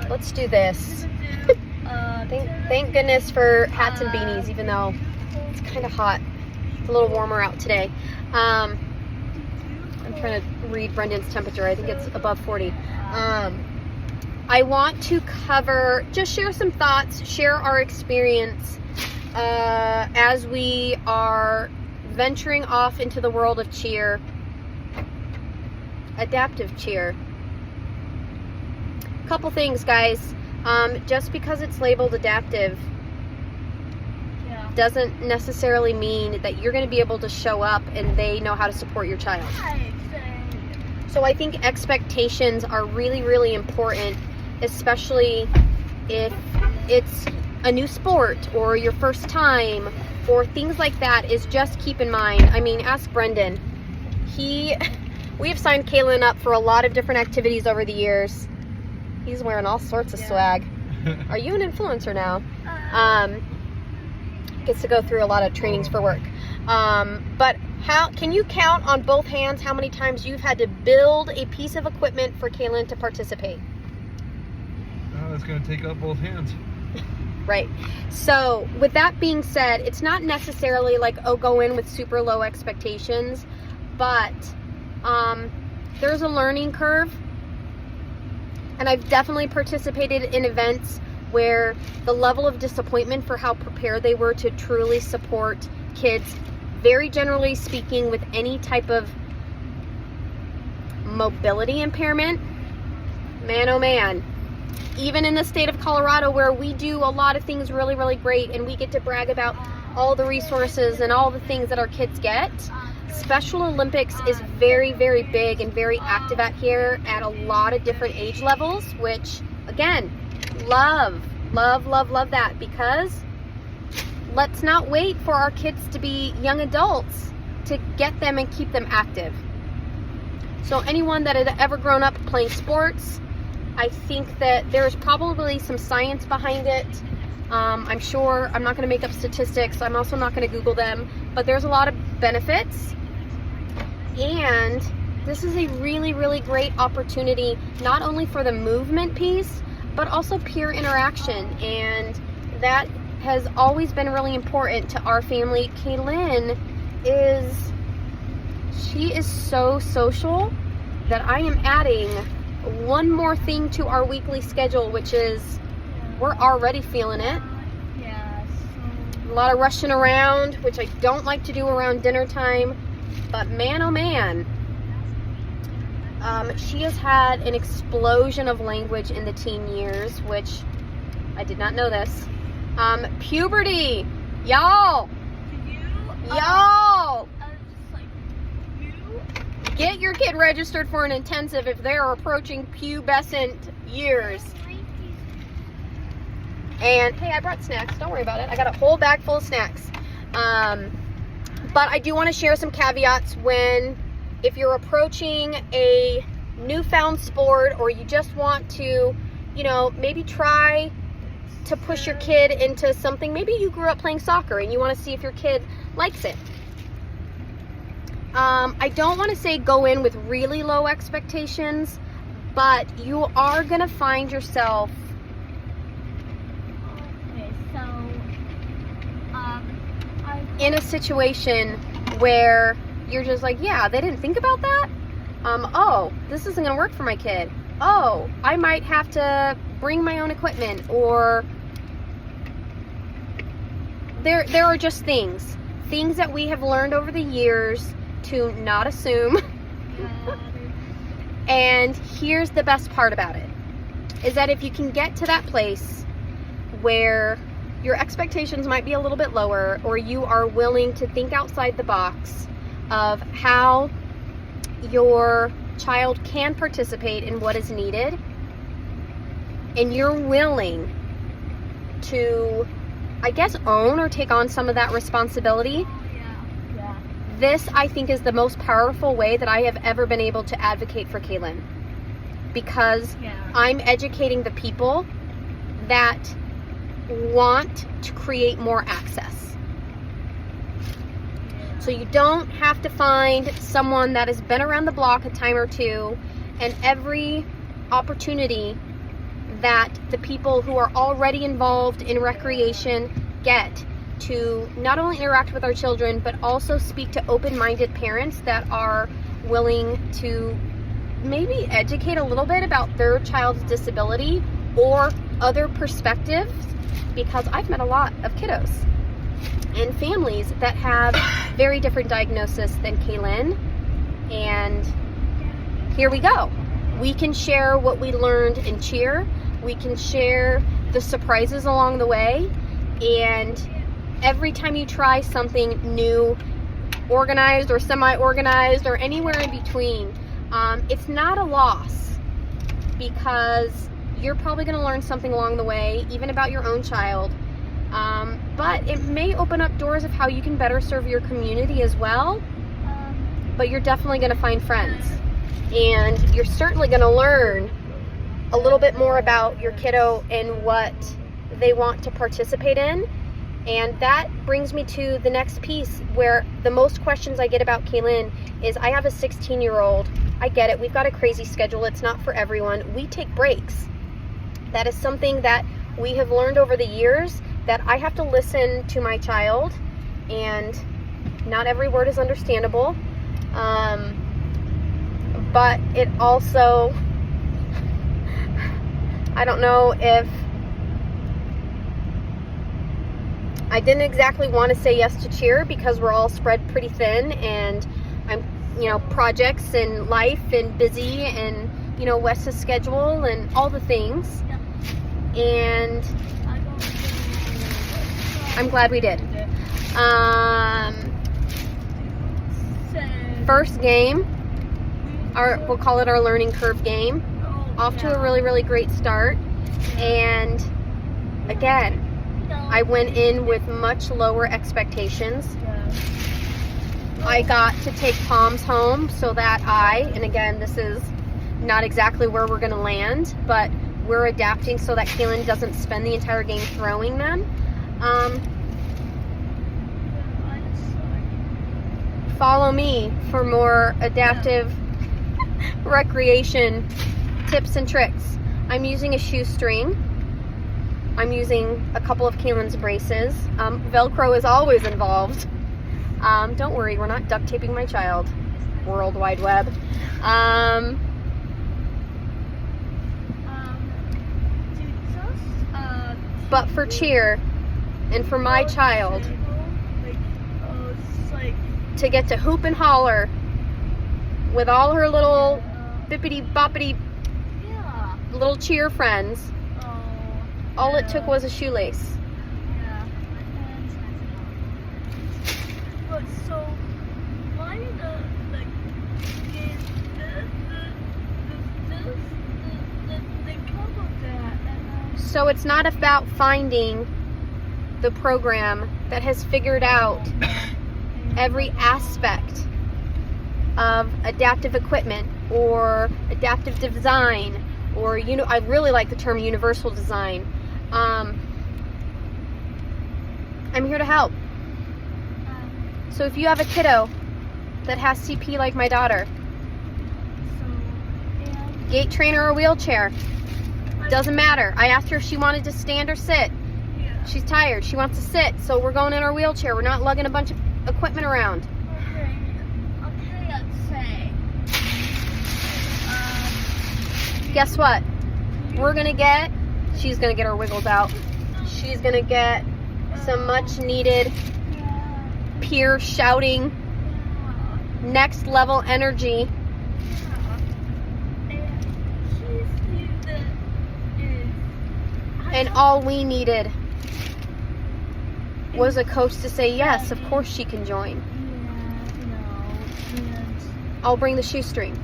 let's do this. Thank goodness for hats and beanies, even though it's kind of hot. It's a little warmer out today. I'm trying to read Brendan's temperature. I think it's above 40. I want to cover, just share some thoughts, share our experience as we are venturing off into the world of cheer, adaptive cheer. Couple things, guys. Just because it's labeled adaptive doesn't necessarily mean that you're going to be able to show up and they know how to support your child. So I think expectations are really, really important, especially if it's a new sport or your first time or things like that. Is just keep in mind, I mean, ask Brendan. We have signed Kaelyn up for a lot of different activities over the years. He's wearing all sorts of swag. Are you an influencer now? Gets to go through a lot of trainings for work. But how can you count on both hands how many times you've had to build a piece of equipment for Kaelyn to participate? Oh, it's going to take up both hands. Right. So with that being said, it's not necessarily like, oh, go in with super low expectations, but there's a learning curve. And I've definitely participated in events where the level of disappointment for how prepared they were to truly support kids, very generally speaking, with any type of mobility impairment, man, oh man. Even in the state of Colorado, where we do a lot of things really, really great, and we get to brag about all the resources and all the things that our kids get, Special Olympics is very, very big and very active out here at a lot of different age levels, which, again, love that, because let's not wait for our kids to be young adults to get them and keep them active. So anyone that had ever grown up playing sports, I think that there's probably some science behind it. I'm sure I'm not going to make up statistics. I'm also not going to Google them, but there's a lot of benefits. And this is a really, really great opportunity, not only for the movement piece, but also peer interaction. And that has always been really important to our family. Kaelyn she is so social that I am adding one more thing to our weekly schedule, which is we're already feeling it. A lot of rushing around, which I don't like to do around dinner time. But man, oh man, she has had an explosion of language in the teen years, which I did not know this. Puberty, y'all, get your kid registered for an intensive if they're approaching pubescent years. And hey, I brought snacks, don't worry about it. I got a whole bag full of snacks. But I do want to share some caveats if you're approaching a newfound sport, or you just want to, maybe try to push your kid into something. Maybe you grew up playing soccer and you want to see if your kid likes it. I don't want to say go in with really low expectations, but you are going to find yourself in a situation where you're just like, yeah, they didn't think about that. Oh, this isn't going to work for my kid. Oh, I might have to bring my own equipment, or there are just things that we have learned over the years to not assume. And here's the best part about it, is that if you can get to that place where your expectations might be a little bit lower, or you are willing to think outside the box of how your child can participate in what is needed, and you're willing to, I guess, own or take on some of that responsibility, this, I think, is the most powerful way that I have ever been able to advocate for Kaelyn, because I'm educating the people that want to create more access. So you don't have to find someone that has been around the block a time or two, and every opportunity that the people who are already involved in recreation get to not only interact with our children, but also speak to open-minded parents that are willing to maybe educate a little bit about their child's disability or other perspectives, because I've met a lot of kiddos and families that have very different diagnosis than Kaelyn, and here we go. We can share what we learned in cheer. We can share the surprises along the way, and every time you try something new, organized or semi-organized or anywhere in between, it's not a loss, because you're probably going to learn something along the way, even about your own child. But it may open up doors of how you can better serve your community as well. But you're definitely going to find friends, and you're certainly going to learn a little bit more about your kiddo and what they want to participate in. And that brings me to the next piece, where the most questions I get about Kaelyn is, I have a 16-year-old. I get it. We've got a crazy schedule. It's not for everyone. We take breaks. That is something that we have learned over the years, that I have to listen to my child, and not every word is understandable. But it also, I don't know if, I didn't exactly want to say yes to cheer because we're all spread pretty thin, and I'm, projects and life and busy, and, Wes's schedule and all the things. And I'm glad we did. First game, we'll call it our learning curve game. Off to a really, really great start. And again, I went in with much lower expectations. I got to take Poms home so that and again, this is not exactly where we're going to land, but we're adapting so that Kaelyn doesn't spend the entire game throwing them. Follow me for more adaptive recreation tips and tricks. I'm using a shoestring. I'm using a couple of Kaelyn's braces. Velcro is always involved. Don't worry, we're not duct taping my child. World Wide Web. But for cheer, and for my child, to get to hoop and holler with all her little bippity boppity little cheer friends, all it took was a shoelace. But so why the cover that? So it's not about finding the program that has figured out every aspect of adaptive equipment or adaptive design, or I really like the term universal design. I'm here to help. So if you have a kiddo that has CP like my daughter, gait trainer or wheelchair, doesn't matter. I asked her if she wanted to stand or sit. She's tired. She wants to sit, so we're going in our wheelchair. We're not lugging a bunch of equipment around. Okay, let's say. Guess what? She's gonna get her wiggles out. She's gonna get some much needed peer shouting, next level energy. And all we needed was a coach to say, yes, of course she can join. I'll bring the shoestring.